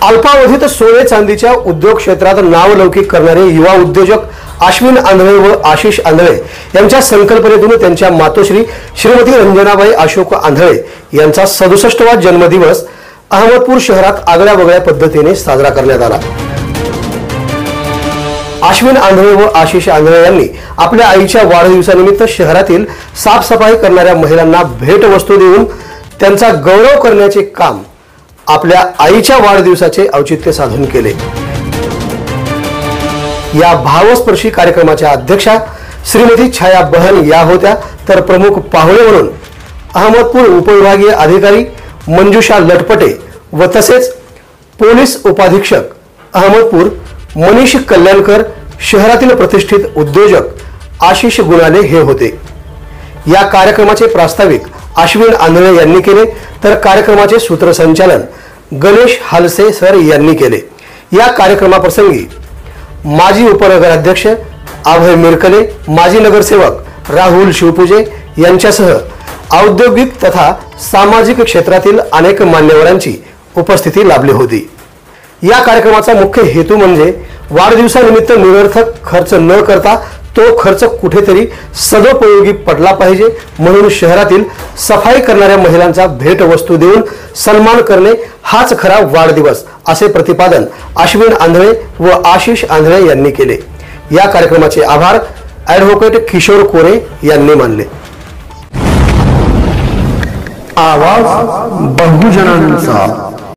अल्पावधीत सोने चांदीच्या उद्योग क्षेत्रात नावलौकिक करणारे युवा उद्योजक अश्विन आंधळे व आशिष आंधळे यांच्या संकल्पनेतून त्यांच्या मातोश्री श्रीमती रंजनाबाई अशोक आंधळे यांचा 67वा जन्मदिवस अहमदपूर शहरात आगळ्या पद्धतीने साजरा करण्यात आला। अश्विन आंधळे व आशिष आंधळे यांनी आपल्या आईच्या वाढदिवसानिमित्त शहरातील साफसफाई करणाऱ्या महिलांना भेटवस्तू देऊन त्यांचा गौरव करण्याचे काम आपल्या आईच्या वाढदिवसाचे औचित्य साधून केले। या भावस्पर्शी कार्यक्रमाच्या अध्यक्षा श्रीमती छाया बहन या होत्या, तर प्रमुख पाहुणे म्हणून अहमदपूर उपविभागीय अधिकारी मंजुषा लटपटे व तसेच पोलीस उपाधीक्षक अहमदपूर मनीष कल्याणकर, शहरातील प्रतिष्ठित उद्योजक आशिष गुणाले हे होते। या कार्यक्रमाचे प्रास्ताविक अश्विन आंधळे यांनी केले, तर कार्यक्रमाचे सूत्रसंचालन गणेश हालसे सर यांनी केले। या कार्यक्रमाप्रसंगी माजी उपनगराध्यक्ष अभय मिरकले, माजी नगरसेवक राहुल शिवपूजे यांच्यासह औद्योगिक तथा सामाजिक क्षेत्रातील अनेक मान्यवरांची उपस्थिती लाभली होती। या कार्यक्रमाचा मुख्य हेतू म्हणजे वाढदिवसानिमित्त निरर्थक खर्च न करता तो खर्च कुठेतरी सदोपयोगी पडला पाहिजे, म्हणून शहरातील सफाई करणाऱ्या महिलांचा भेटवस्तू देऊन सन्मान करणे हाच खरा वाढदिवस, असे प्रतिपादन अश्विन आंधळे व आशिष आंधळे यांनी केले। या कार्यक्रमाचे आभार ॲडव्होकेट किशोर कोरे यांनी मानले। आवाज बहुजनांचा।